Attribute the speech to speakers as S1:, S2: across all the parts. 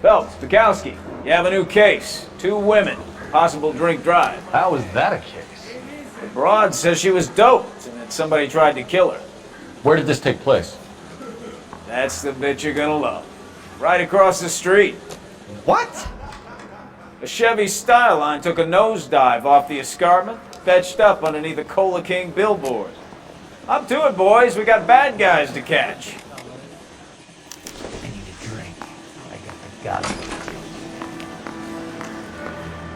S1: Phelps, Bukowski, you have a new case. 2 women, possible drink drive.
S2: How is that a case?
S1: The broad says she was doped and that somebody tried to kill her.
S2: Where did this take place?
S1: That's the bit you're gonna love. Right across the street.
S2: What?
S1: A Chevy Styline took a nosedive off the escarpment, fetched up underneath a Cola King billboard. Up to it, boys. We got bad guys to catch.
S3: I need a drink. I got it.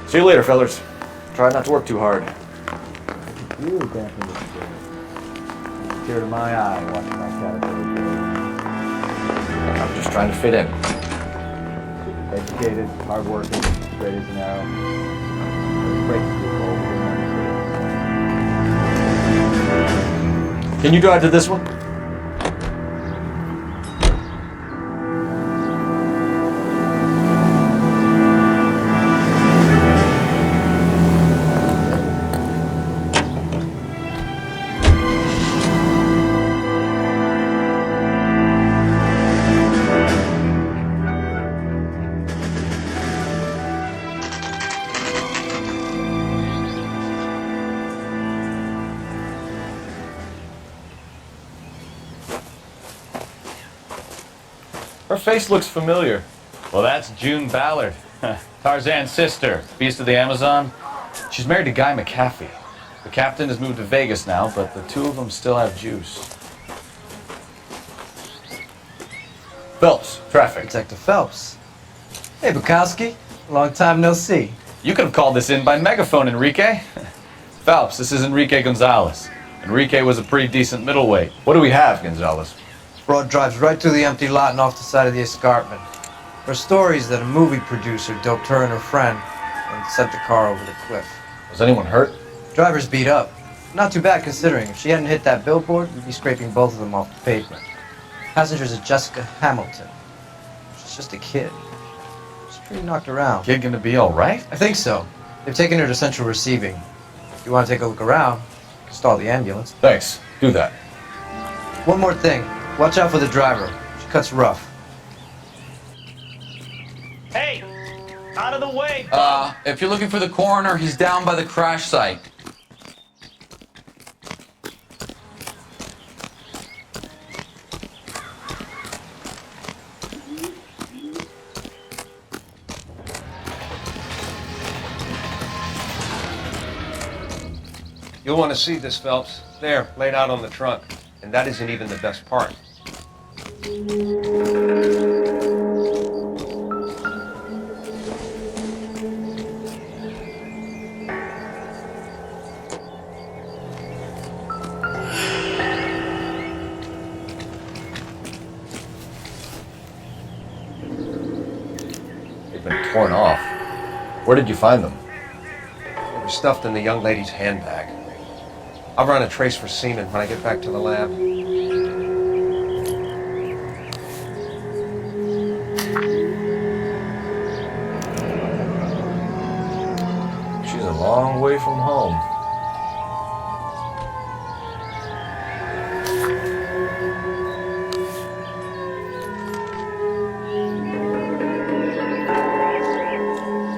S2: See you later, fellas. Try not to work too hard.
S3: You definitely did. Tear to my eye watching that caterpillar grow.
S2: I'm just trying to fit in.
S3: Educated, hardworking, straight as an arrow. Break through gold within
S2: Can you drive to this one? Her face looks familiar.
S4: Well, that's June Ballard, Tarzan's sister, beast of the Amazon. She's married to Guy McAfee. The captain has moved to Vegas now, but the 2 of them still have juice. Phelps, traffic.
S5: Detective Phelps. Hey, Bukowski. Long time no see.
S4: You could have called this in by megaphone, Enrique. Phelps, this is Enrique Gonzalez. Enrique was a pretty decent middleweight.
S2: What do we have, Gonzalez?
S5: Broad drives right through the empty lot and off the side of the escarpment. Her story is that a movie producer doped her and her friend and sent the car over the cliff.
S2: Was anyone hurt?
S5: Driver's beat up. Not too bad considering. If she hadn't hit that billboard, we'd be scraping both of them off the pavement. Passengers are Jessica Hamilton. She's just a kid. She's pretty knocked around.
S4: Kid gonna be all right?
S5: I think so. They've taken her to central receiving. If you want to take a look around, you can stall the ambulance.
S2: Thanks. Do that.
S5: One more thing. Watch out for the driver. She cuts rough.
S1: Hey! Out of the way!
S6: If you're looking for the coroner, he's down by the crash site.
S7: You'll want to see this, Phelps. There, laid out on the trunk. And that isn't even the best part.
S2: They've been torn off. Where did you find them?
S7: They were stuffed in the young lady's handbag. I'll run a trace for semen when I get back to the lab.
S2: She's a long way from home.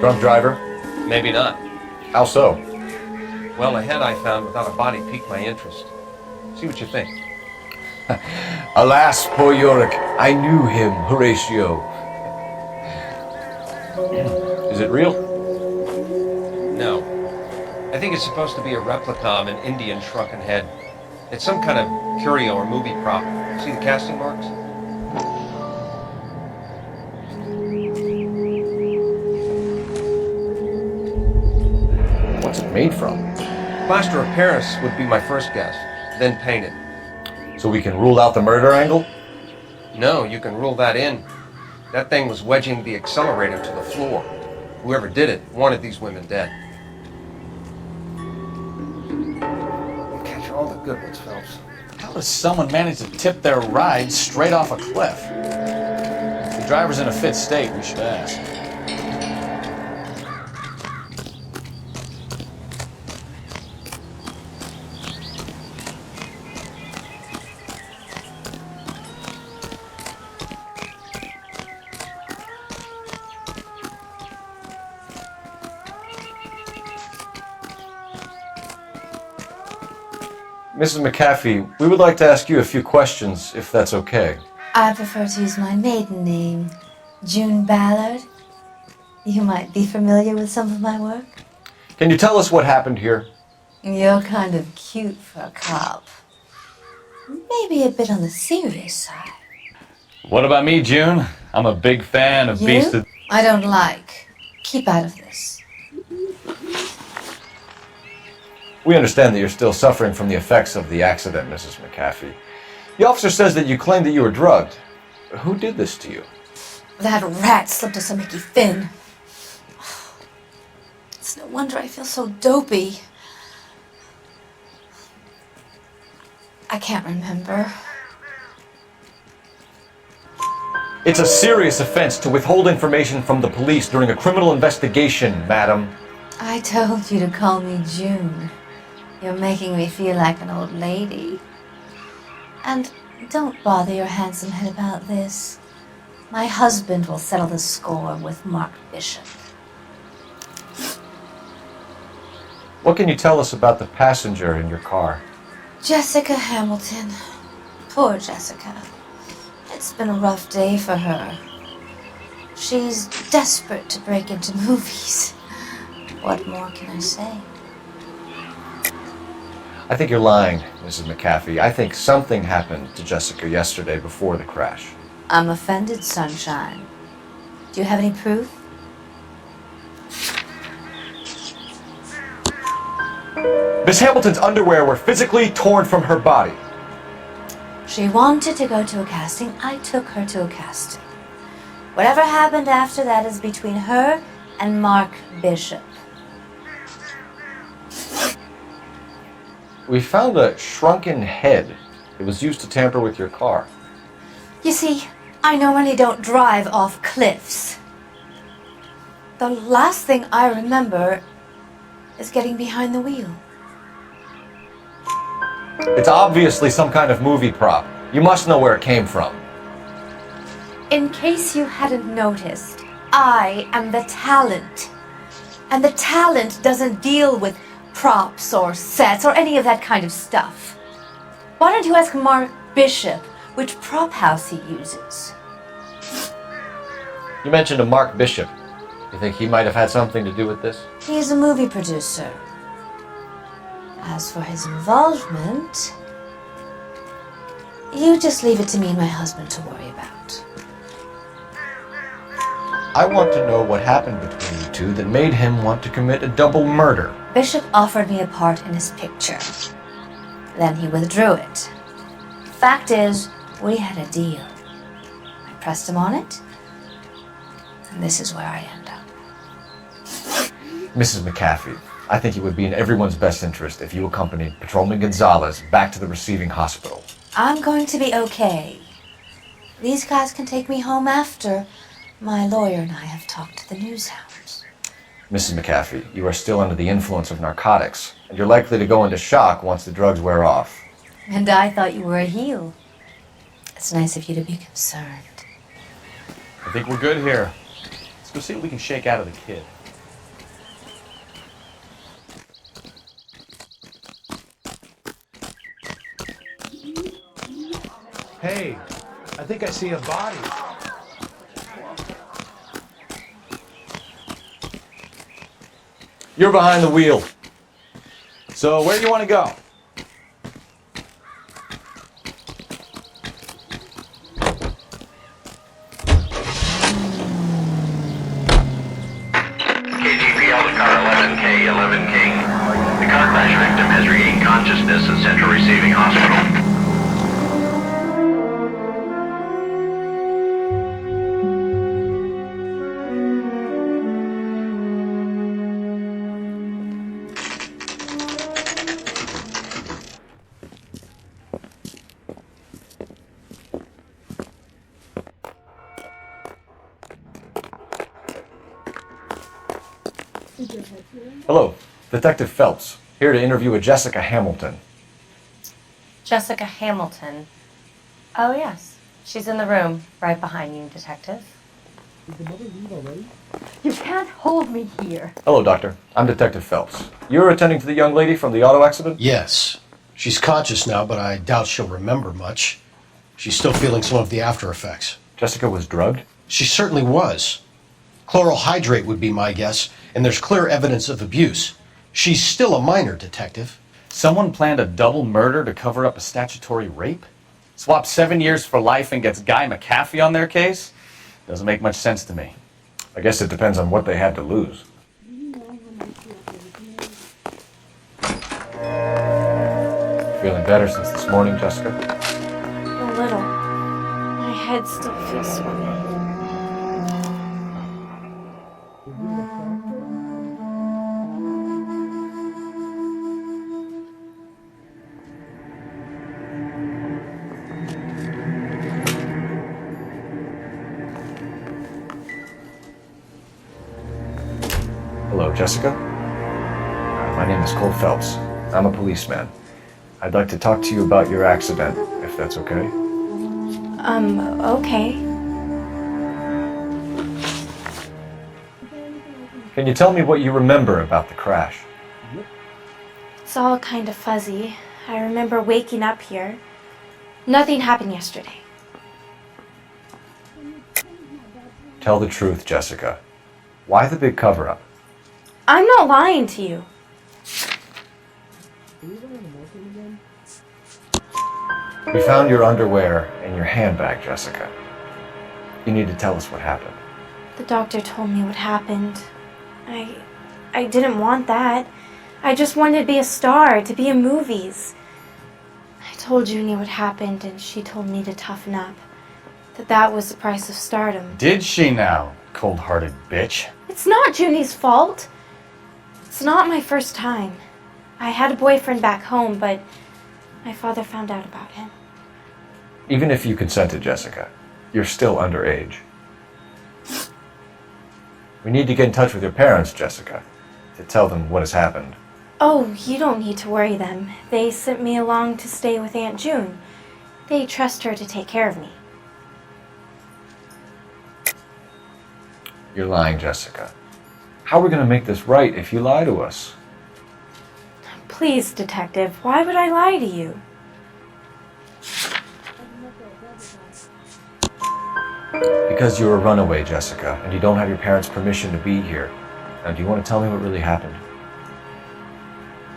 S2: Drunk driver?
S7: Maybe not.
S2: How so?
S7: Well, a head I found without a body piqued my interest. See what you think.
S2: Alas, poor Yorick, I knew him, Horatio. Is it real?
S7: No. I think it's supposed to be a replica of an Indian shrunken head. It's some kind of curio or movie prop. See the casting marks?
S2: What's it made from?
S7: Plaster of Paris would be my first guess, then painted.
S2: So we can rule out the murder angle?
S7: No, you can rule that in. That thing was wedging the accelerator to the floor. Whoever did it wanted these women dead. You catch all the good ones, Phelps.
S4: How does someone manage to tip their ride straight off a cliff? If the driver's in a fit state, we should ask.
S2: Mrs. McAfee, we would like to ask you a few questions, if that's okay.
S8: I prefer to use my maiden name, June Ballard. You might be familiar with some of my work.
S2: Can you tell us what happened here?
S8: You're kind of cute for a cop. Maybe a bit on the serious side.
S4: What about me, June? I'm a big fan of Beast
S8: You?
S4: of...
S8: I don't like. Keep out of this.
S2: We understand that you're still suffering from the effects of the accident, Mrs. McAfee. The officer says that you claimed that you were drugged. Who did this to you?
S8: That rat slipped us a Mickey Finn. It's no wonder I feel so dopey. I can't remember.
S2: It's a serious offense to withhold information from the police during a criminal investigation, madam.
S8: I told you to call me June. You're making me feel like an old lady. And don't bother your handsome head about this. My husband will settle the score with Mark Bishop.
S2: What can you tell us about the passenger in your car?
S8: Jessica Hamilton. Poor Jessica. It's been a rough day for her. She's desperate to break into movies. What more can I say?
S2: I think you're lying, Mrs. McAfee. I think something happened to Jessica yesterday before the crash.
S8: I'm offended, Sunshine. Do you have any proof?
S2: Miss Hamilton's underwear were physically torn from her body.
S8: She wanted to go to a casting. I took her to a casting. Whatever happened after that is between her and Mark Bishop.
S2: We found a shrunken head. It was used to tamper with your car.
S8: You see, I normally don't drive off cliffs. The last thing I remember is getting behind the wheel.
S2: It's obviously some kind of movie prop. You must know where it came from.
S8: In case you hadn't noticed, I am the talent. And the talent doesn't deal with props or sets or any of that kind of stuff. Why don't you ask Mark Bishop which prop house he uses?
S2: You mentioned a Mark Bishop. You think he might have had something to do with this?
S8: He's a movie producer. As for his involvement, you just leave it to me and my husband to worry about.
S2: I want to know what happened between you two that made him want to commit a double murder.
S8: Bishop offered me a part in his picture. Then he withdrew it. Fact is, we had a deal. I pressed him on it, and this is where I end up.
S2: Mrs. McAfee, I think it would be in everyone's best interest if you accompanied Patrolman Gonzalez back to the receiving hospital.
S8: I'm going to be okay. These guys can take me home after. My lawyer and I have talked to the news hounds.
S2: Mrs. McAfee, you are still under the influence of narcotics, and you're likely to go into shock once the drugs wear off.
S8: And I thought you were a heel. It's nice of you to be concerned.
S4: I think we're good here. Let's go see what we can shake out of the kid.
S3: Hey, I think I see a body.
S2: You're behind the wheel.
S4: So where do you want to go?
S9: KGPL to car 11K, 11 King. The car crash victim has regained consciousness at Central Receiving Hospital.
S2: Hello, Detective Phelps, here to interview a Jessica Hamilton.
S10: Jessica Hamilton. Oh, yes. She's in the room, right behind you, Detective.
S8: You can't hold me here.
S2: Hello, Doctor. I'm Detective Phelps. You're attending to the young lady from the auto accident?
S11: Yes. She's conscious now, but I doubt she'll remember much. She's still feeling some of the after effects.
S2: Jessica was drugged?
S11: She certainly was. Chloral hydrate would be my guess, and there's clear evidence of abuse. She's still a minor, Detective.
S4: Someone planned a double murder to cover up a statutory rape? Swap 7 years for life and gets Guy McAfee on their case? Doesn't make much sense to me.
S2: I guess it depends on what they had to lose. Feeling better since this morning, Jessica?
S10: A little. My head still feels swimming.
S2: Hello, Jessica. My name is Cole Phelps. I'm a policeman. I'd like to talk to you about your accident, if that's okay.
S10: Okay.
S2: Can you tell me what you remember about the crash?
S10: It's all kind of fuzzy. I remember waking up here. Nothing happened yesterday.
S2: Tell the truth, Jessica. Why the big cover-up?
S10: I'm not lying to you.
S2: We found your underwear in your handbag, Jessica. You need to tell us what happened.
S10: The doctor told me what happened. I didn't want that. I just wanted to be a star, to be in movies. I told Junie what happened, and she told me to toughen up. That was the price of stardom.
S4: Did she now, cold-hearted bitch?
S10: It's not Junie's fault. It's not my first time. I had a boyfriend back home, but my father found out about him.
S2: Even if you consented, Jessica, you're still underage. We need to get in touch with your parents, Jessica, to tell them what has happened.
S10: Oh, you don't need to worry them. They sent me along to stay with Aunt June. They trust her to take care of me.
S2: You're lying, Jessica. How are we going to make this right if you lie to us?
S10: Please, Detective, why would I lie to you?
S2: Because you're a runaway, Jessica, and you don't have your parents' permission to be here. Now, do you want to tell me what really happened?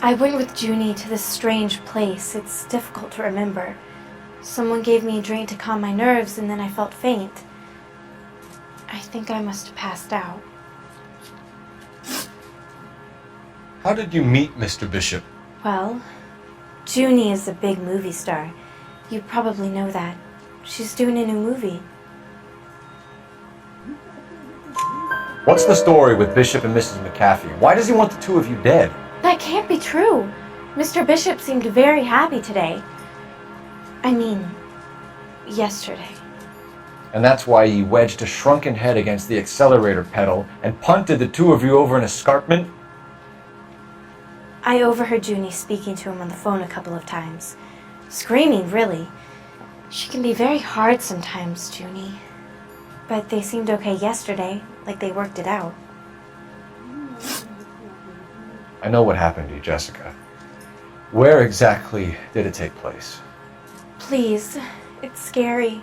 S10: I went with Junie to this strange place. It's difficult to remember. Someone gave me a drink to calm my nerves, and then I felt faint. I think I must have passed out.
S11: How did you meet Mr. Bishop?
S10: Well, Junie is a big movie star. You probably know that. She's doing a new movie.
S2: What's the story with Bishop and Mrs. McAfee? Why does he want the two of you dead?
S10: That can't be true. Mr. Bishop seemed very happy today. I mean, yesterday.
S2: And that's why he wedged a shrunken head against the accelerator pedal and punted the two of you over an escarpment?
S10: I overheard Junie speaking to him on the phone a couple of times. Screaming, really. She can be very hard sometimes, Junie. But they seemed okay yesterday, like they worked it out.
S2: I know what happened to you, Jessica. Where exactly did it take place?
S10: Please, it's scary.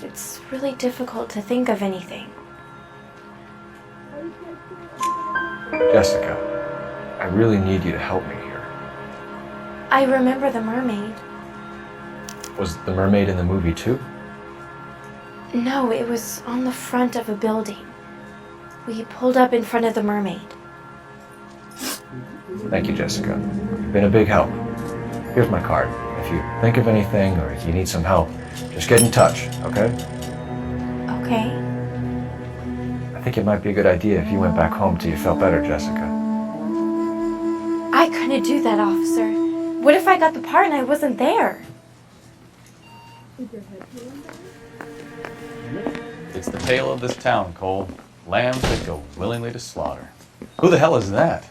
S10: It's really difficult to think of anything.
S2: Jessica, I really need you to help me here.
S10: I remember the mermaid.
S2: Was the mermaid in the movie too?
S10: No, it was on the front of a building. We pulled up in front of the mermaid.
S2: Thank you, Jessica. You've been a big help. Here's my card. If you think of anything or you need some help, just get in touch, okay?
S10: Okay.
S2: I think it might be a good idea if you went back home till you felt better, Jessica.
S10: I couldn't do that, officer. What if I got the part and I wasn't there?
S4: It's the tale of this town, Cole. Lambs that go willingly to slaughter. Who the hell is that?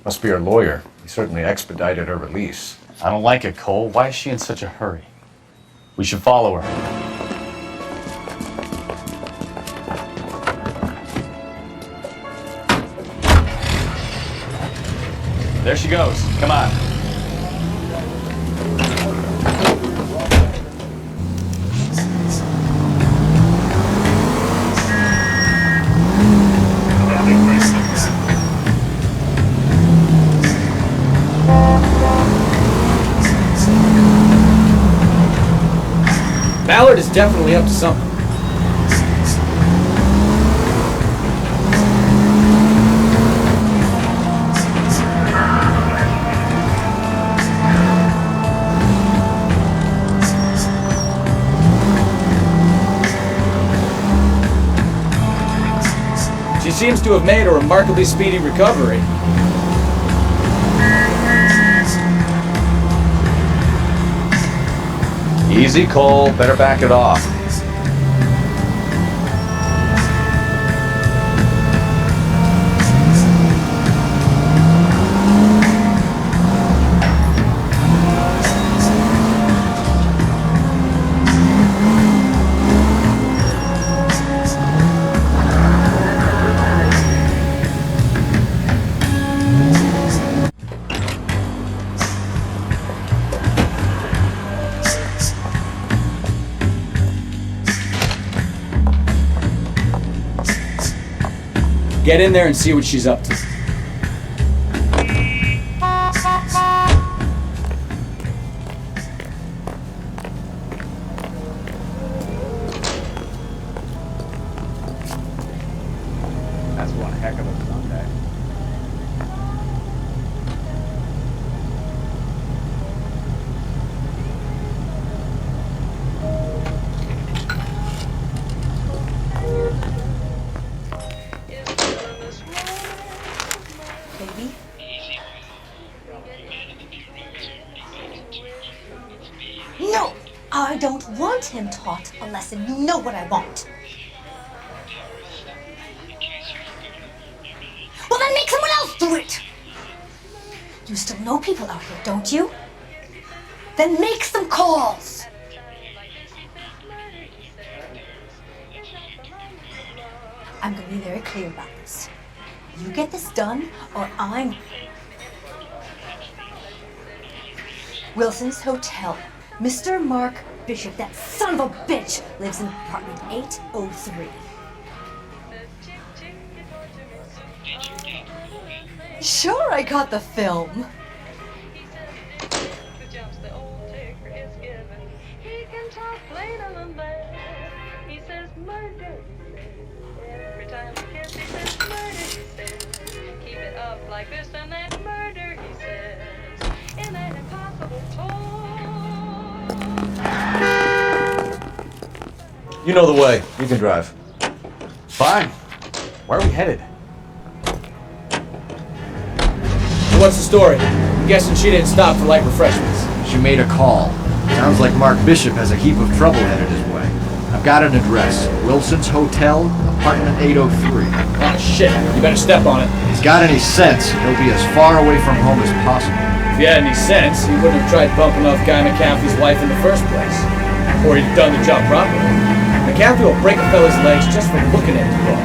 S2: Must be her lawyer. He certainly expedited her release.
S4: I don't like it, Cole. Why is she in such a hurry? We should follow her. There she goes. Come on.
S12: Ballard is definitely up to something. She seems to have made a remarkably speedy recovery.
S4: Easy, Cole. Better back it off.
S12: Get in there and see what she's up to.
S3: That's one heck of a Sunday.
S8: Baby? No! I don't want him taught a lesson. You know what I want. Well, then make someone else do it! You still know people out here, don't you? Then make some calls! I'm gonna be very clear about this. You get this done, or I'm... Wilson's Hotel. Mr. Mark Bishop, that son of a bitch, lives in apartment 803. Sure, I got the film.
S2: You know the way. You can drive.
S12: Fine. Where are we headed? What's the story? I'm guessing she didn't stop for light refreshments.
S2: She made a call. Sounds like Mark Bishop has a heap of trouble headed his way. I've got an address. Wilson's Hotel, apartment 803.
S12: Oh shit, you better step on it.
S2: If he's got any sense, he'll be as far away from home as possible.
S12: If he had any sense, he wouldn't have tried bumping off Guy McCaffrey's wife in the first place. Or he'd done the job properly. McCaffrey will break a fella's legs just for looking at his book.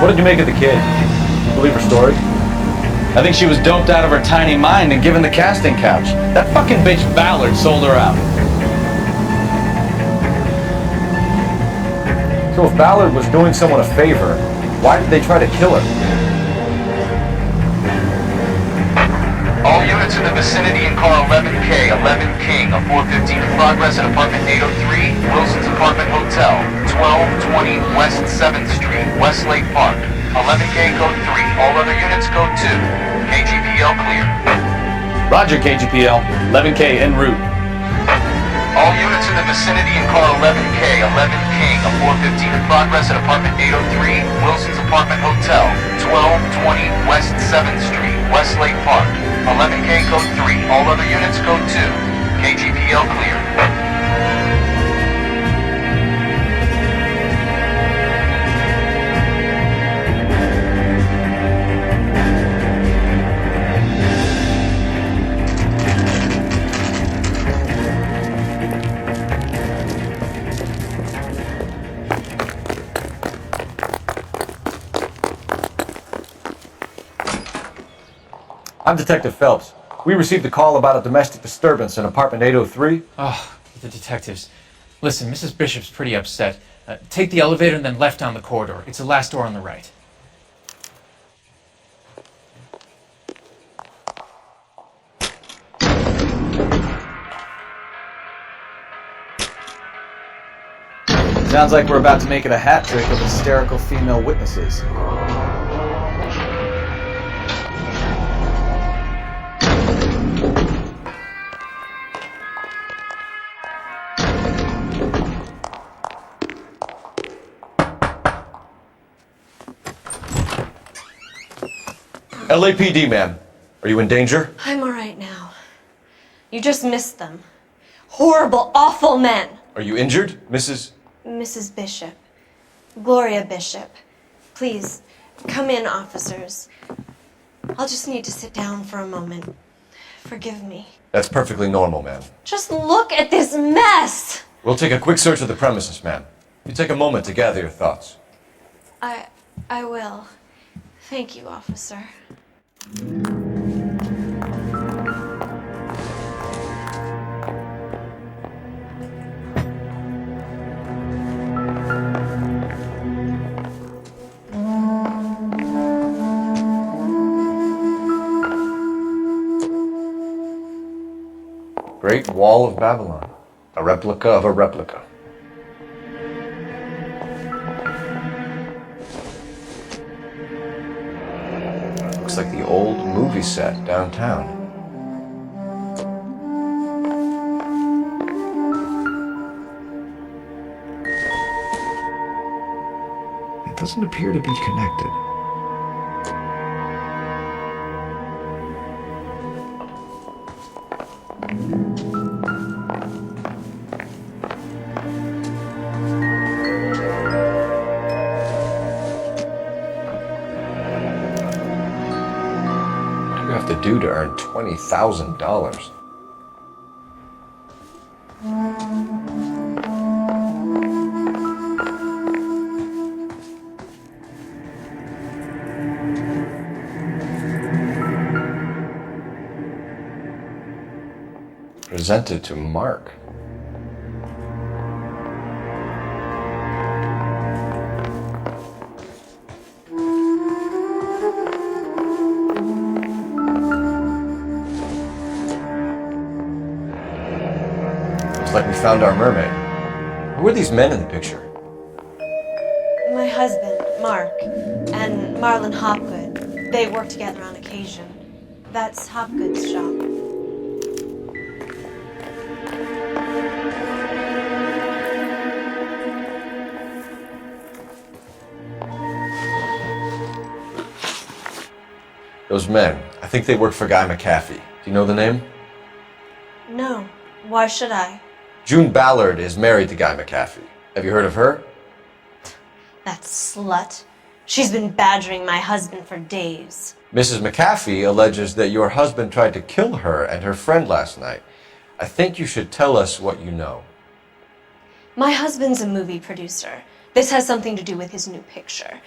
S2: What did you make of the kid? Believe her story?
S4: I think she was doped out of her tiny mind and given the casting couch. That fucking bitch Ballard sold her out.
S2: So if Ballard was doing someone a favor, why did they try to kill her?
S9: All units in the vicinity in car 11K, 11 King, a 415 in progress at apartment 803, Wilson's Apartment Hotel, 1220 West 7th Street, Westlake Park. 11K code 3, all other units code 2. KGPL clear.
S4: Roger, KGPL. 11K en route.
S9: All units in the vicinity in car 11K, 11 King, a 415 in progress at apartment 803, Wilson's Apartment Hotel, 1220 West 7th Street, Westlake Park. 11K code 3, all other units code 2. KGPL clear.
S2: I'm Detective Phelps. We received a call about a domestic disturbance in apartment 803.
S13: Oh, the detectives. Listen, Mrs. Bishop's pretty upset. Take the elevator and then left down the corridor. It's the last door on the right.
S3: Sounds like we're about to make it a hat trick of hysterical female witnesses.
S7: LAPD, ma'am. Are you in danger?
S14: I'm alright now. You just missed them. Horrible, awful men.
S7: Are you injured, Mrs.?
S14: Mrs. Bishop. Gloria Bishop. Please, come in, officers. I'll just need to sit down for a moment. Forgive me.
S7: That's perfectly normal, ma'am.
S14: Just look at this mess!
S7: We'll take a quick search of the premises, ma'am. You take a moment to gather your thoughts.
S14: I will. Thank you, officer.
S2: Great Wall of Babylon. A replica of a replica. Looks like the old movie set downtown. It doesn't appear to be connected. To do to earn $20,000. Presented to Mark. Like we found our mermaid. Who are these men in the picture?
S14: My husband, Mark, and Marlon Hopgood. They work together on occasion. That's Hopgood's shop.
S7: Those men, I think they work for Guy McAfee. Do you know the name?
S14: No. Why should I?
S7: June Ballard is married to Guy McAfee. Have you heard of her?
S14: That slut. She's been badgering my husband for days.
S7: Mrs. McAfee alleges that your husband tried to kill her and her friend last night. I think you should tell us what you know.
S14: My husband's a movie producer. This has something to do with his new picture.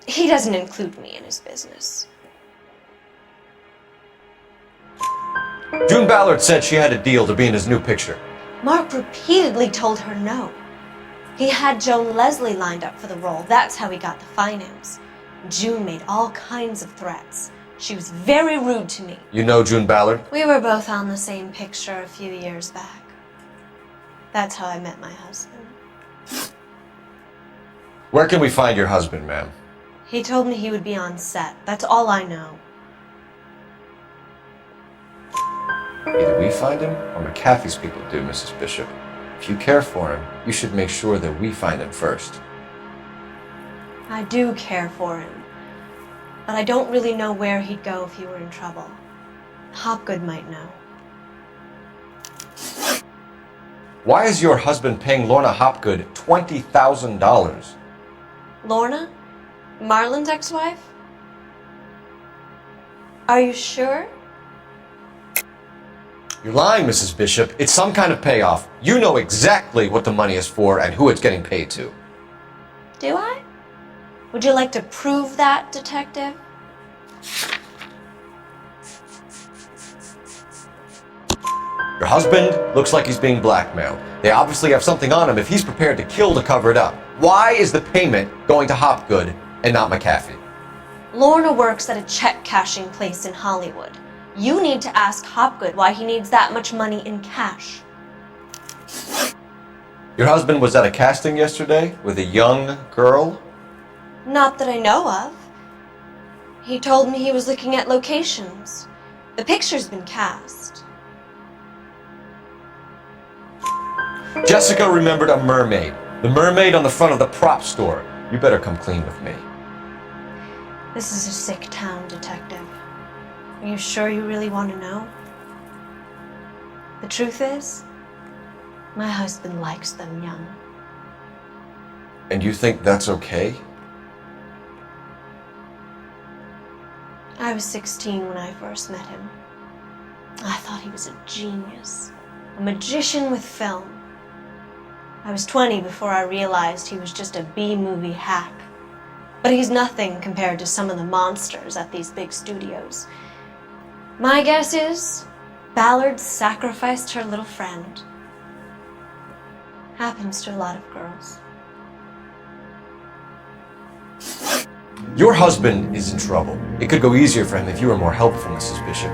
S14: He doesn't include me in his business.
S7: June Ballard said she had a deal to be in his new picture.
S14: Mark repeatedly told her no. He had Joan Leslie lined up for the role. That's how he got the finance. June made all kinds of threats. She was very rude to me.
S7: You know June Ballard?
S14: We were both on the same picture a few years back. That's how I met my husband.
S7: Where can we find your husband, ma'am?
S14: He told me he would be on set. That's all I know.
S2: Either we find him or McAfee's people do, Mrs. Bishop. If you care for him, you should make sure that we find him first.
S14: I do care for him, but I don't really know where he'd go if he were in trouble. Hopgood might know.
S7: Why is your husband paying Lorna Hopgood $20,000?
S14: Lorna? Marlon's ex-wife? Are you sure?
S7: You're lying, Mrs. Bishop. It's some kind of payoff. You know exactly what the money is for and who it's getting paid to.
S14: Do I? Would you like to prove that, detective?
S7: Your husband looks like he's being blackmailed. They obviously have something on him if he's prepared to kill to cover it up. Why is the payment going to Hopgood and not McAfee?
S14: Lorna works at a check-cashing place in Hollywood. You need to ask Hopgood why he needs that much money in cash.
S7: Your husband was at a casting yesterday with a young girl?
S14: Not that I know of. He told me he was looking at locations. The picture's been cast.
S7: Jessica remembered a mermaid. The mermaid on the front of the prop store. You better come clean with me.
S14: This is a sick town, Detective. Are you sure you really want to know? The truth is, my husband likes them young.
S7: And you think that's okay?
S14: I was 16 when I first met him. I thought he was a genius, a magician with film. I was 20 before I realized he was just a B-movie hack. But he's nothing compared to some of the monsters at these big studios. My guess is, Ballard sacrificed her little friend. Happens to a lot of girls.
S7: Your husband is in trouble. It could go easier for him if you were more helpful, Mrs. Bishop.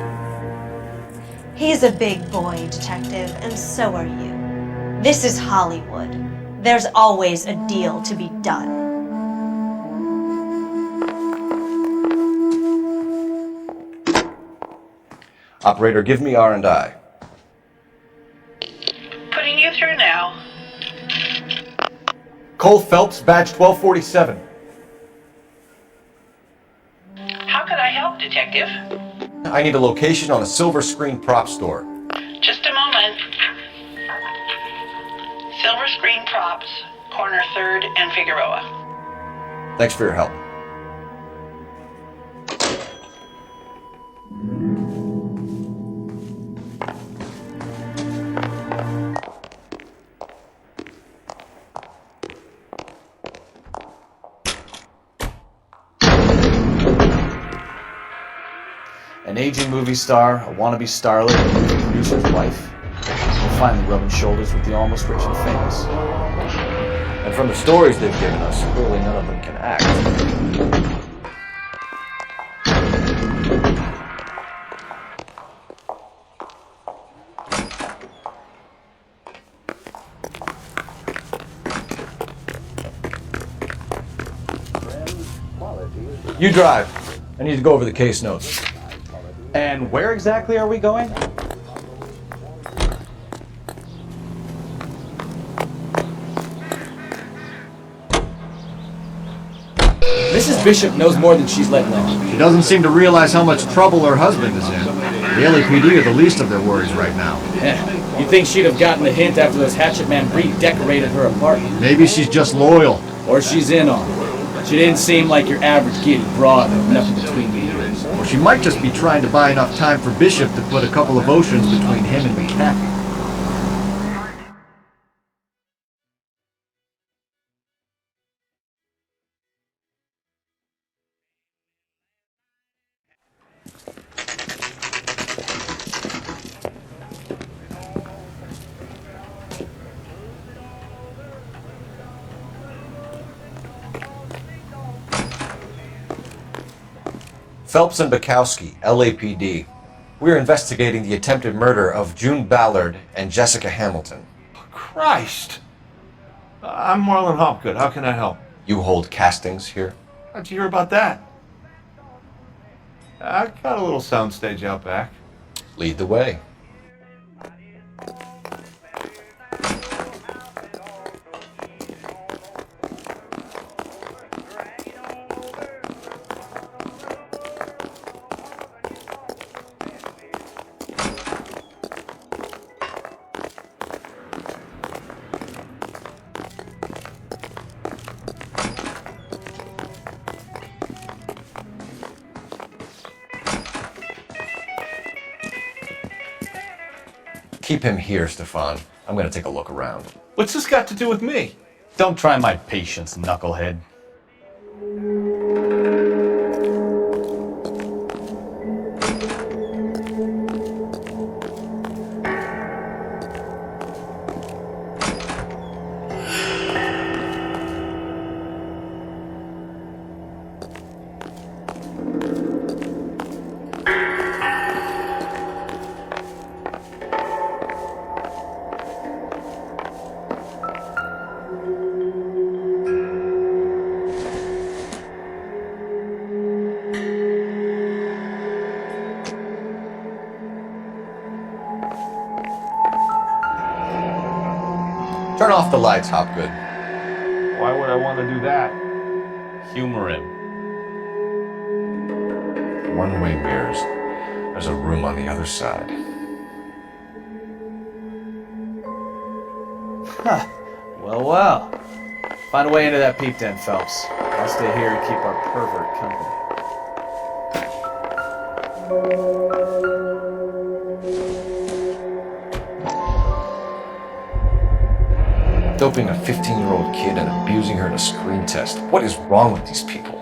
S14: He's a big boy, Detective, and so are you. This is Hollywood. There's always a deal to be done.
S7: Operator, give me R&I.
S15: Putting you through now.
S7: Cole Phelps, badge 1247.
S15: How could I help, Detective?
S7: I need a location on a silver screen prop store.
S15: Just a moment. Silver Screen Props, corner 3rd and Figueroa.
S7: Thanks for your help.
S3: An aging movie star, a wannabe starlet, a movie producer's wife. We're finally rubbing shoulders with the almost rich and famous.
S2: And from the stories they've given us, clearly none of them can act.
S7: You drive. I need to go over the case notes.
S3: And where exactly are we going?
S12: Mrs. Bishop knows more than she's letting on.
S2: She doesn't seem to realize how much trouble her husband is in. The LAPD are the least of their worries right now.
S12: Yeah. You'd think she'd have gotten the hint after those Hatchet Man redecorated her apartment.
S2: Maybe she's just loyal.
S12: Or she's in on it. She didn't seem like your average giddy broad with nothing between the ears.
S2: Or she might just be trying to buy enough time for Bishop to put a couple of oceans between him and McCaffrey.
S7: Phelps and Bukowski, LAPD. We're investigating the attempted murder of June Ballard and Jessica Hamilton.
S16: Christ! I'm Marlon Hopgood. How can I help?
S7: You hold castings here?
S16: How'd you hear about that? I got a little soundstage out back.
S7: Lead the way. Keep him here, Stefan. I'm gonna take a look around.
S16: What's this got to do with me?
S4: Don't try my patience, knucklehead.
S7: Turn off the lights, Hopgood.
S16: Why would I want to do that?
S4: Humor him.
S2: One-way mirrors. There's a room on the other side.
S3: Huh. Well. Find a way into that peep den, Phelps. I'll stay here and keep our pervert company.
S2: Doping a 15-year-old kid and abusing her in a screen test. What is wrong with these people?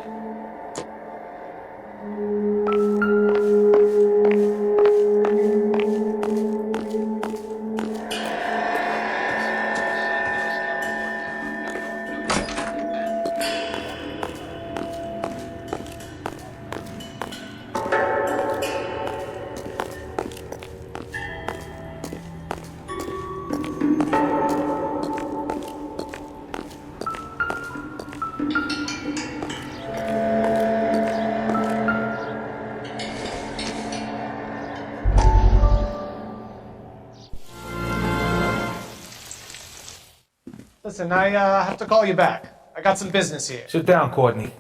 S17: Listen, I have to call you back. I got some business here.
S16: Sit down, Courtney.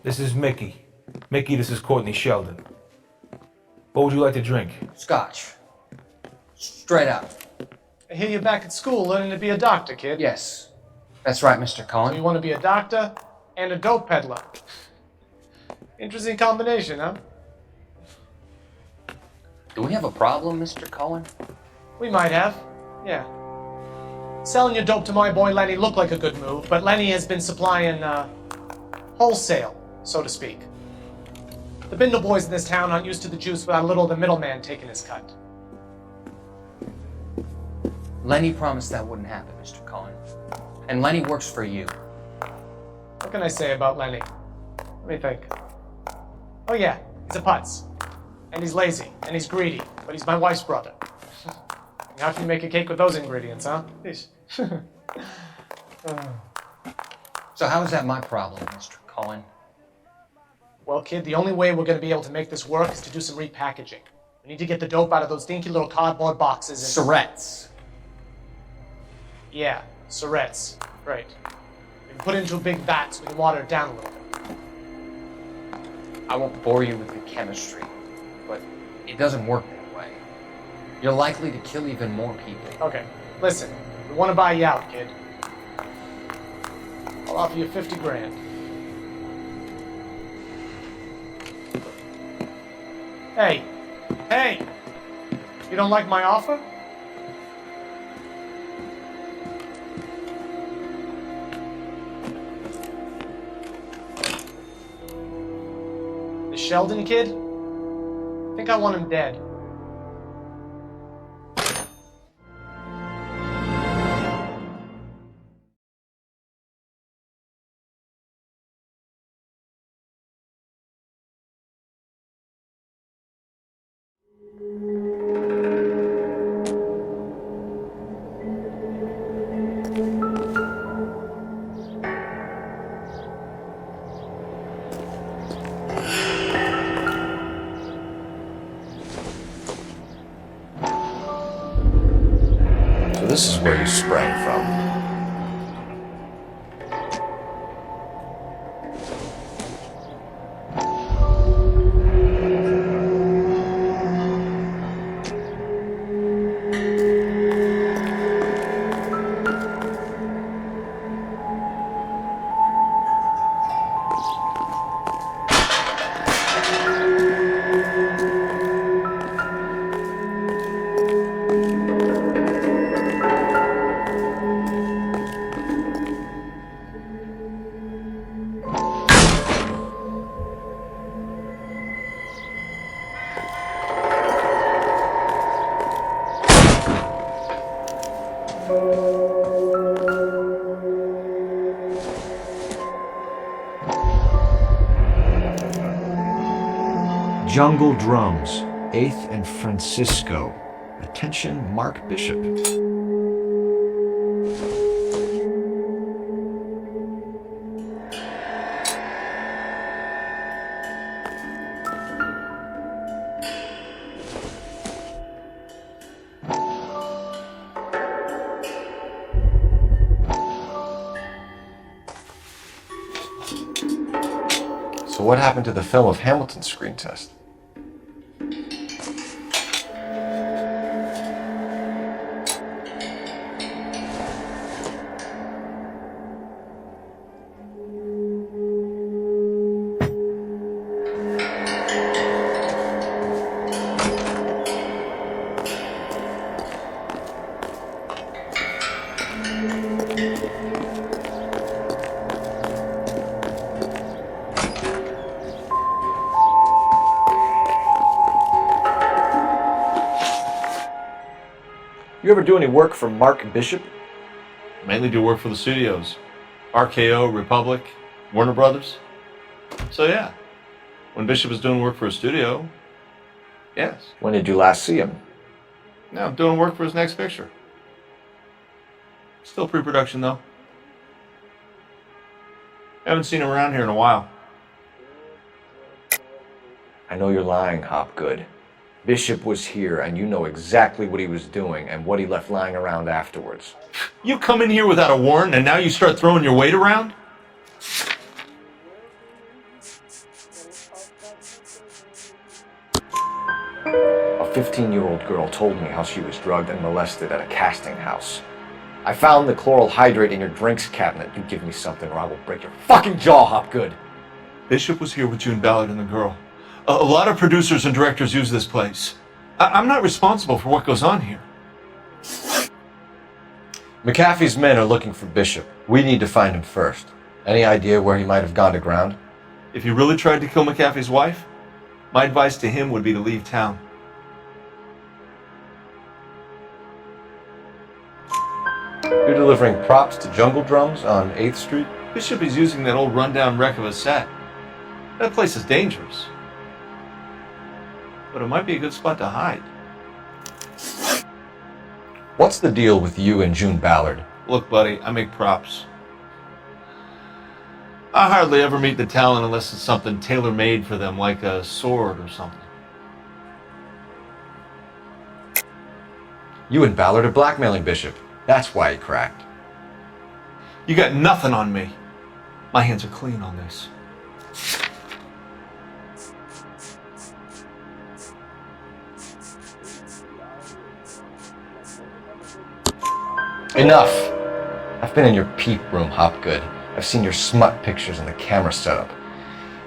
S16: This is Mickey. Mickey, this is Courtney Sheldon. What would you like to drink?
S5: Scotch. Straight out.
S17: I hear you're back at school learning to be a doctor, kid.
S5: Yes. That's right, Mr. Cullen.
S17: So you want to be a doctor and a dope peddler. Interesting combination, huh?
S6: Do we have a problem, Mr. Cullen?
S17: We might have. Yeah. Selling your dope to my boy Lenny looked like a good move, but Lenny has been supplying, wholesale, so to speak. The Bindle boys in this town aren't used to the juice without a little of the middleman taking his cut.
S5: Lenny promised that wouldn't happen, Mr. Cullen. And Lenny works for you.
S17: What can I say about Lenny? Let me think. Oh yeah, he's a putz. And he's lazy, and he's greedy, but he's my wife's brother. How can you make a cake with those ingredients, huh?
S5: So how is that my problem, Mr. Cullen?
S17: Well, kid, the only way we're going to be able to make this work is to do some repackaging. We need to get the dope out of those dinky little cardboard boxes and...
S5: Surrettes.
S17: Yeah, surrettes. Right. We can put it into a big vat so we can water it down a little bit.
S5: I won't bore you with the chemistry, but it doesn't work that way. You're likely to kill even more people.
S17: Okay, listen. We want to buy you out, kid. I'll offer you 50 grand. Hey! Hey! You don't like my offer? The Sheldon kid? I think I want him dead.
S2: This is where you sprang from. Jungle Drums, 8th and Francisco. Attention, Mark Bishop. So what happened to the film of Hamilton's screen test? You ever do any work for Mark Bishop?
S4: Mainly do work for the studios. RKO, Republic, Warner Brothers. So yeah, when Bishop was doing work for a studio, yes.
S2: When did you last see him?
S4: Now I'm doing work for his next picture. Still pre-production though. Haven't seen him around here in a while.
S2: I know you're lying, Hopgood. Bishop was here, and you know exactly what he was doing and what he left lying around afterwards.
S4: You come in here without a warrant, and now you start throwing your weight around?
S2: A 15-year-old girl told me how she was drugged and molested at a casting house. I found the chloral hydrate in your drinks cabinet. You give me something or I will break your fucking jaw, Hopgood.
S4: Bishop was here with June Ballard and the girl. A lot of producers and directors use this place. I'm not responsible for what goes on here.
S7: McAfee's men are looking for Bishop. We need to find him first. Any idea where he might have gone to ground?
S4: If he really tried to kill McAfee's wife, my advice to him would be to leave town.
S7: You're delivering props to Jungle Drums on 8th Street?
S4: Bishop is using that old rundown wreck of a set. That place is dangerous. But it might be a good spot to hide.
S7: What's the deal with you and June Ballard?
S4: Look, buddy, I make props. I hardly ever meet the talent unless it's something tailor-made for them, like a sword or something.
S7: You and Ballard are blackmailing Bishop. That's why he cracked.
S4: You got nothing on me. My hands are clean on this.
S7: Enough! I've been in your peep room, Hopgood. I've seen your smut pictures and the camera setup.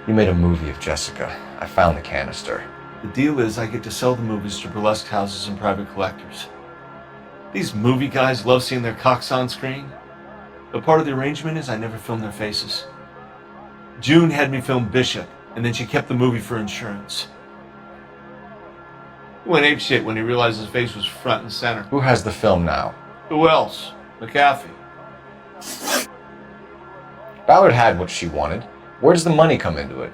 S7: You made a movie of Jessica. I found the canister.
S4: The deal is I get to sell the movies to burlesque houses and private collectors. These movie guys love seeing their cocks on screen. But part of the arrangement is I never film their faces. June had me film Bishop, and then she kept the movie for insurance. He went apeshit when he realized his face was front and center.
S7: Who has the film now?
S4: Who else? McAfee.
S7: Ballard had what she wanted. Where does the money come into it?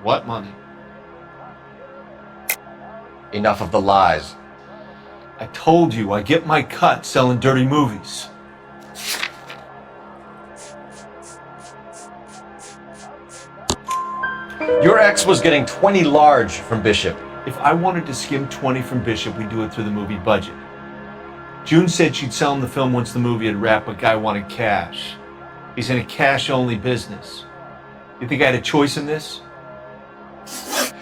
S4: What money?
S7: Enough of the lies.
S4: I told you I get my cut selling dirty movies.
S7: Your ex was getting 20 large from Bishop.
S4: If I wanted to skim 20 from Bishop, we'd do it through the movie budget. June said she'd sell him the film once the movie had wrapped, but Guy wanted cash. He's in a cash-only business. You think I had a choice in this?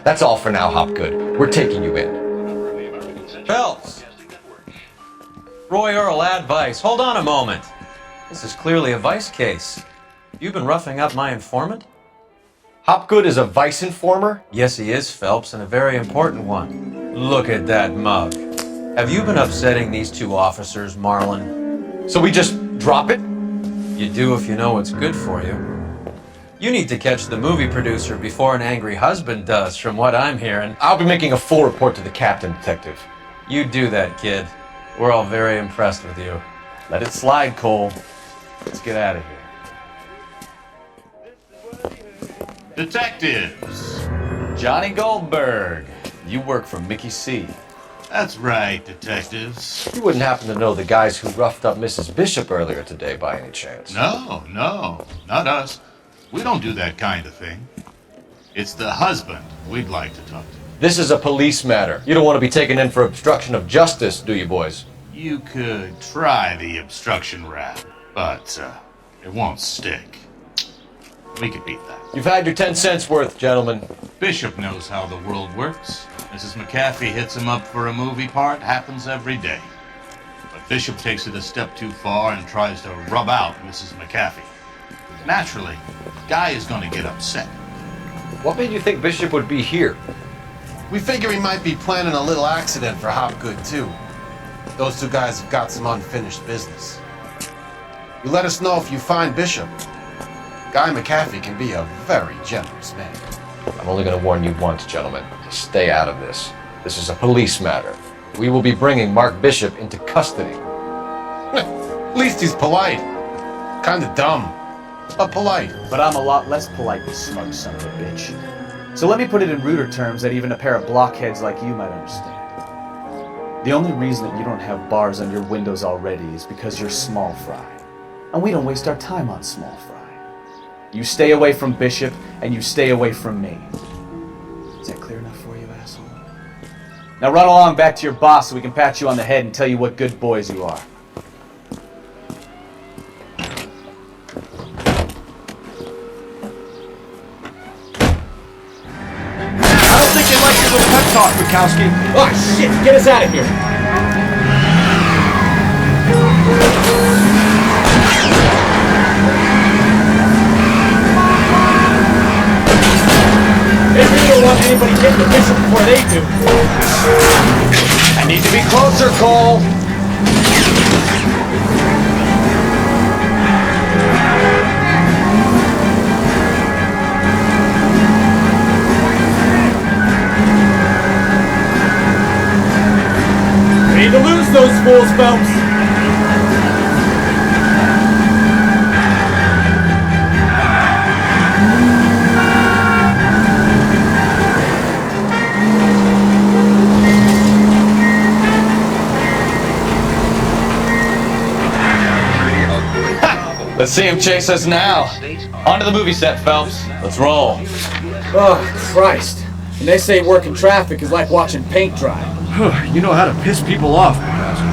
S7: That's all for now, Hopgood. We're taking you in.
S18: Phelps! Roy Earl, ad vice. Hold on a moment. This is clearly a vice case. You've been roughing up my informant?
S7: Hopgood is a vice informer?
S18: Yes, he is, Phelps, and a very important one. Look at that mug. Have you been upsetting these two officers, Marlin?
S7: So we just drop it?
S18: You do if you know what's good for you. You need to catch the movie producer before an angry husband does, from what I'm hearing.
S7: I'll be making a full report to the captain, Detective.
S18: You do that, kid. We're all very impressed with you.
S4: Let it slide, Cole. Let's get out of here.
S19: Detectives!
S4: Johnny Goldberg. You work for Mickey C.
S19: That's right, detectives.
S7: You wouldn't happen to know the guys who roughed up Mrs. Bishop earlier today by any chance?
S19: No, not us. We don't do that kind of thing. It's the husband we'd like to talk to.
S7: This is a police matter. You don't want to be taken in for obstruction of justice, do you, boys?
S19: You could try the obstruction rap, but it won't stick. We could beat that.
S7: You've had your 10 cents worth, gentlemen.
S19: Bishop knows how the world works. Mrs. McAfee hits him up for a movie part, happens every day. But Bishop takes it a step too far and tries to rub out Mrs. McAfee. Naturally, Guy is going to get upset.
S7: What made you think Bishop would be here?
S11: We figure he might be planning a little accident for Hopgood, too. Those two guys have got some unfinished business. You let us know if you find Bishop. Guy McAfee can be a very generous man.
S2: I'm only going to warn you once, gentlemen. Stay out of this. This is a police matter. We will be bringing Mark Bishop into custody.
S11: At least he's polite. Kinda dumb, but polite.
S3: But I'm a lot less polite, you smug son of a bitch. So let me put it in ruder terms that even a pair of blockheads like you might understand. The only reason that you don't have bars on your windows already is because you're small fry. And we don't waste our time on small fry. You stay away from Bishop, and you stay away from me. Is that clear enough for you, asshole? Now run along back to your boss so we can pat you on the head and tell you what good boys you are.
S2: I don't think you like your little pep talk, Bukowski.
S12: Oh, shit! Get us out of here! Maybe we don't want anybody getting the Bishop before they do.
S7: I need to be closer, Cole.
S12: We need to lose those fools, Phelps.
S18: Let's see him chase us now. Onto the movie set, Phelps. Let's roll.
S12: Oh, Christ. And they say working traffic is like watching paint dry.
S4: You know how to piss people off, Professor.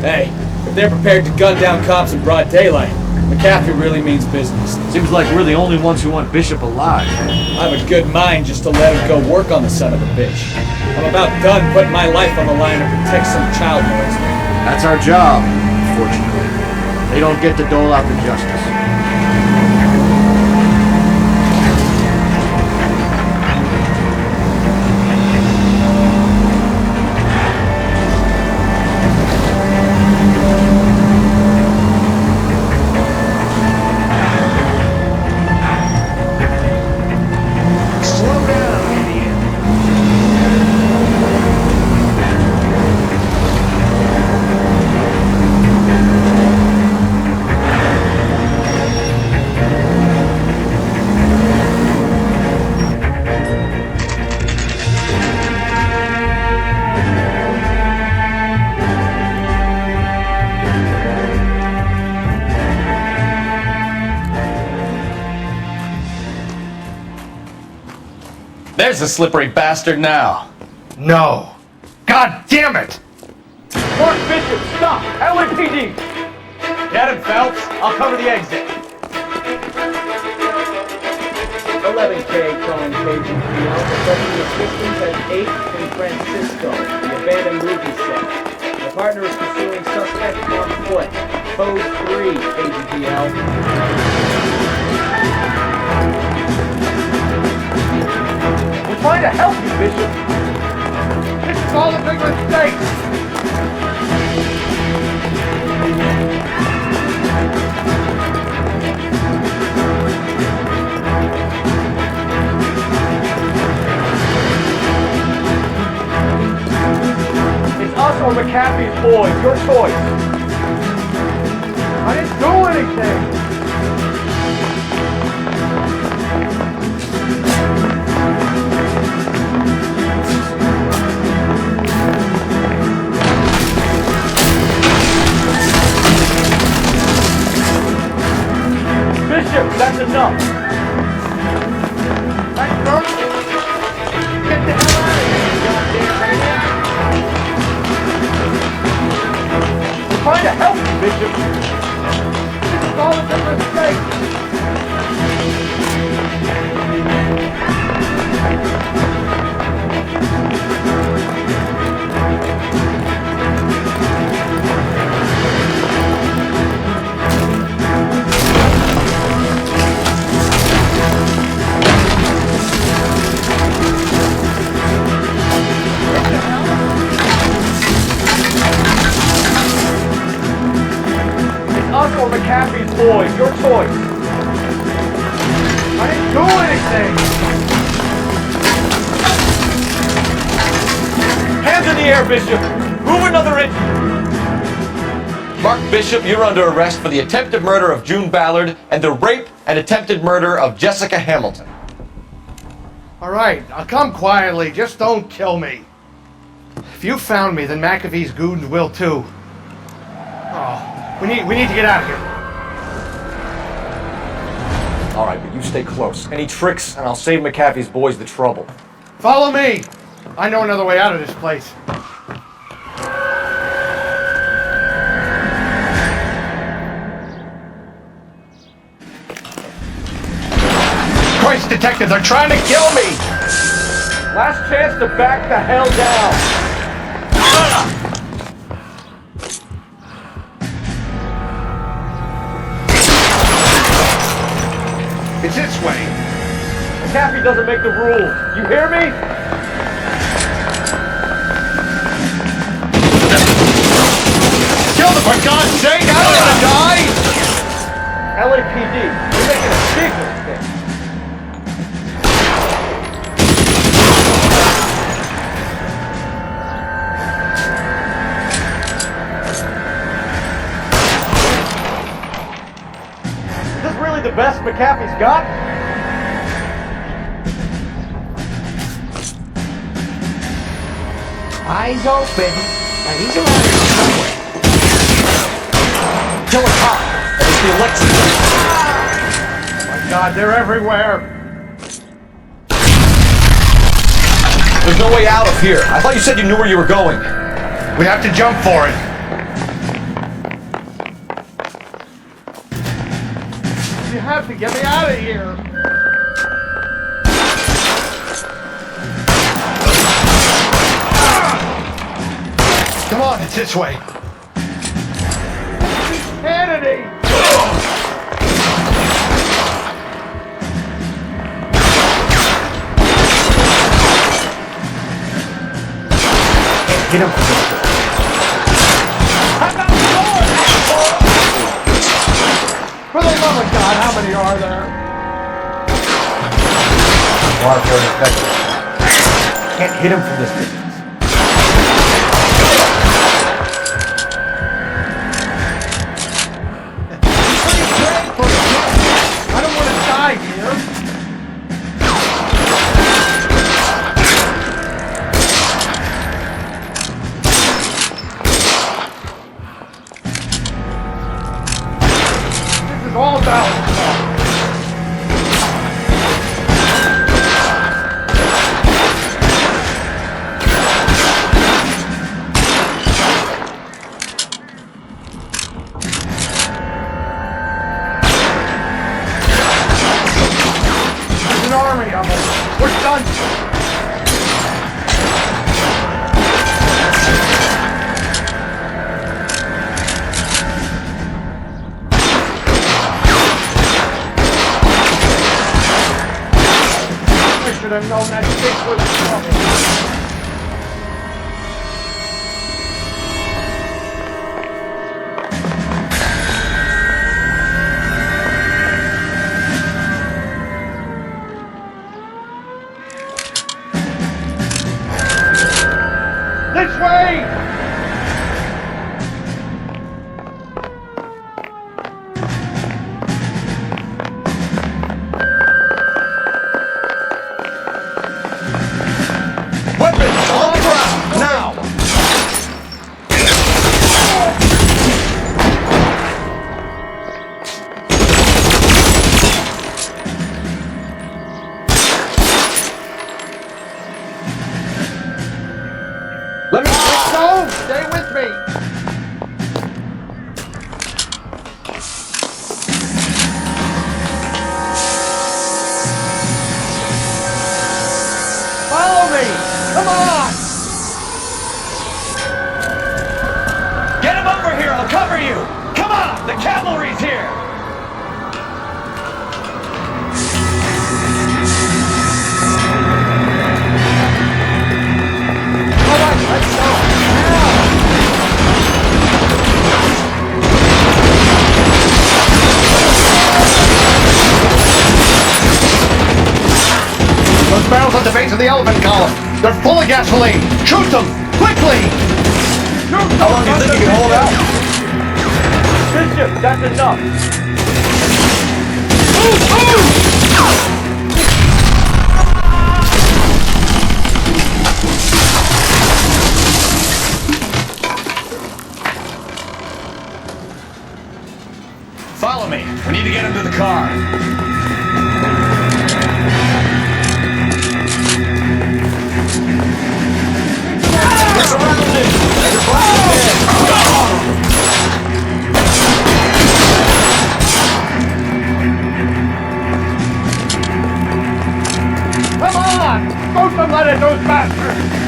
S12: Hey, if they're prepared to gun down cops in broad daylight, McAfee really means business.
S4: Seems like we're the only ones who want Bishop alive.
S12: I have a good mind just to let him go work on the son of a bitch. I'm about done putting my life on the line to protect some child molester.
S4: That's our job, unfortunately. They don't get to dole out the justice.
S18: There's a slippery bastard now.
S2: No. God damn it!
S12: Mark Bishop, stop! LAPD!
S3: Get him, Phelps. I'll cover the exit.
S12: 11K calling Cajun Field. Requesting assistance at 8 in Francisco, the abandoned movie set. My partner is pursuing suspect on foot. Code 3, KGPL.
S2: We're trying to help you, Bishop. This is all a big mistake. It's us or McAfee's boys. Your choice. I didn't do anything. Bishop, that's enough. Thanks, sir. Get the hell out of here, you goddamn maniac. We're trying to help you, Bishop. This is all a big mistake. or McAfee's boys. Your choice.
S12: I didn't do anything!
S2: Hands in the air, Bishop. Move another inch.
S7: Mark Bishop, you're under arrest for the attempted murder of June Ballard and the rape and attempted murder of Jessica Hamilton.
S12: All right, I'll come quietly. Just don't kill me. If you found me, then McAfee's goons will too. Oh, we need to get out of here.
S2: All right, but you stay close. Any tricks, and I'll save McAfee's boys the trouble.
S12: Follow me. I know another way out of this place. Christ, detective, they're trying to kill me!
S2: Last chance to back the hell down.
S12: It's this way.
S2: McAfee doesn't make the rules. You hear me?
S12: Kill them, for God's sake! I don't want to die!
S2: LAPD, you're making a big mistake. Is this really the best McAfee's got?
S12: Eyes open. Now he's around here somewhere.
S7: Kill a cop. That is the election.
S12: Oh my God, they're everywhere.
S7: There's no way out of here. I thought you said you knew where you were going.
S12: We have to jump for it. You have to get me out of here. Come on, it's this way. Kennedy!
S2: Get him.
S12: For the love of God, how many are there?
S2: Can't hit him from this distance.
S12: I don't want to die here. This is all about. We're done! I should have known that stick was coming. This way!
S7: Weapons on the ground, now!
S12: Let me go! Stay with me! Follow me! Come on!
S1: Get him over here, I'll cover you! Come on, the cavalry's here!
S12: All right, let's go! Now!
S11: the elephant column. They're full of gasoline. Shoot them! Quickly!
S2: How long do you think you can hold out?
S12: Bishop, that's enough.
S3: Follow me. We need to get him to the car.
S12: Come on! Don't let it, those bastards!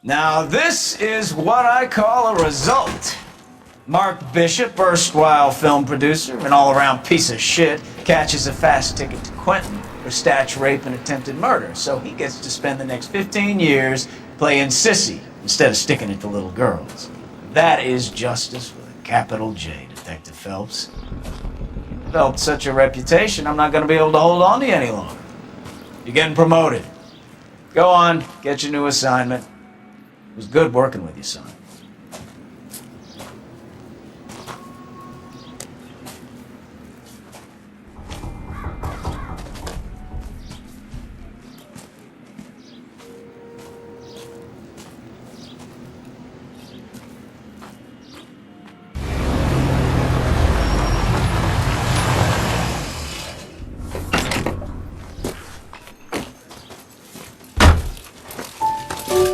S1: Now this is what I call a result. Mark Bishop, erstwhile film producer and all-around piece of shit, catches a fast ticket to Quentin for statch rape and attempted murder, so he gets to spend the next 15 years playing sissy instead of sticking it to little girls. That is justice with a capital J, Detective Phelps. You developed such a reputation, I'm not going to be able to hold on to you any longer. You're getting promoted. Go on, get your new assignment. It was good working with you, son.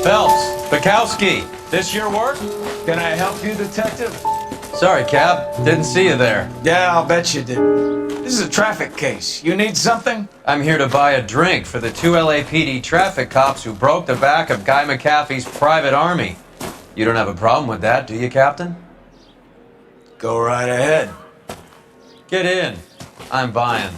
S18: Phelps, Bukowski, this your work?
S1: Can I help you, Detective?
S18: Sorry, Cap. Didn't see you there.
S1: Yeah, I'll bet you did. This is a traffic case. You need something?
S18: I'm here to buy a drink for the 2 LAPD traffic cops who broke the back of Guy McAfee's private army. You don't have a problem with that, do you, Captain?
S1: Go right ahead.
S18: Get in. I'm buying.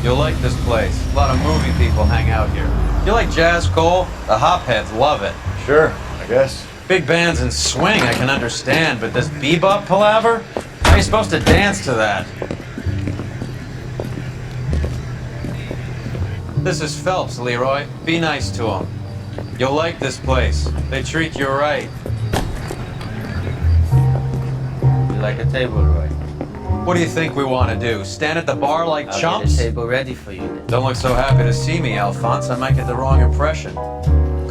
S18: You'll like this place. A lot of movie people hang out here. You like jazz, Cole? The hopheads love it.
S2: Sure, I guess.
S18: Big bands and swing I can understand, but this bebop palaver? How are you supposed to dance to that? This is Phelps, Leroy. Be nice to him. You'll like this place. They treat you right.
S5: You like a table, Roy?
S18: What do you think we want to do? Stand at the bar like
S5: I'll
S18: chumps?
S5: get a table ready for you then.
S18: Don't look so happy to see me, Alphonse. I might get the wrong impression.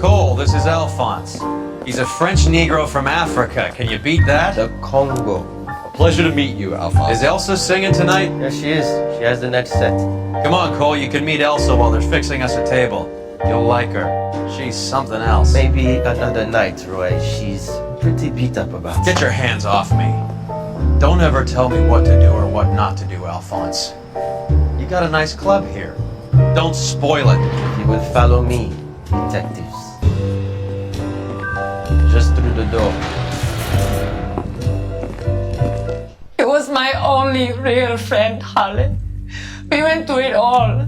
S18: Cole, this is Alphonse. He's a French Negro from Africa. Can you beat that?
S5: The Congo.
S7: A pleasure to meet you, Alphonse.
S18: Is Elsa singing tonight?
S5: Yes, she is. She has the next set.
S18: Come on, Cole. You can meet Elsa while they're fixing us a table. You'll like her. She's something else.
S5: Maybe another night, Roy. She's pretty beat up about it.
S18: Get your hands off me. Don't ever tell me what to do or what not to do, Alphonse. You got a nice club here. Don't spoil it.
S5: If you would follow me, detectives. Just through the door.
S20: He was my only real friend, Harlan. We went through it all.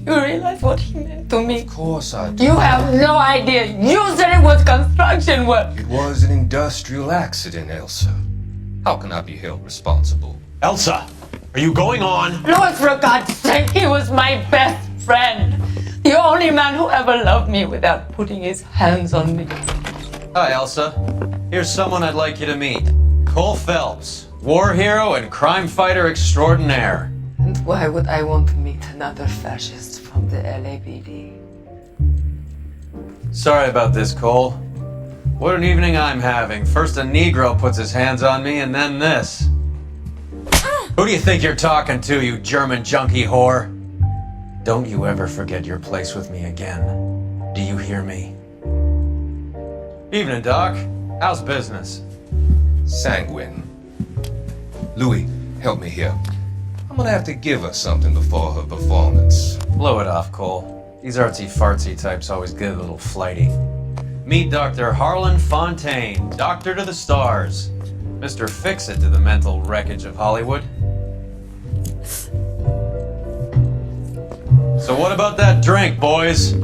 S20: Do you realize what he meant to me?
S21: Of course I do.
S20: You have no idea. You said it was construction work.
S21: It was an industrial accident, Elsa. How can I be held responsible?
S18: Elsa, are you going on?
S20: Lord, for God's sake, he was my best friend. The only man who ever loved me without putting his hands on me.
S18: Hi, Elsa. Here's someone I'd like you to meet. Cole Phelps, war hero and crime fighter extraordinaire.
S20: And why would I want to meet another fascist from the LAPD?
S18: Sorry about this, Cole. What an evening I'm having. First a Negro puts his hands on me, and then this. Who do you think you're talking to, you German junkie whore? Don't you ever forget your place with me again. Do you hear me? Evening, Doc. How's business?
S21: Sanguine. Louis, help me here. I'm gonna have to give her something before her performance.
S18: Blow it off, Cole. These artsy-fartsy types always get a little flighty. Meet Dr. Harlan Fontaine, doctor to the stars. Mr. Fix-It to the mental wreckage of Hollywood. So what about that drink, boys?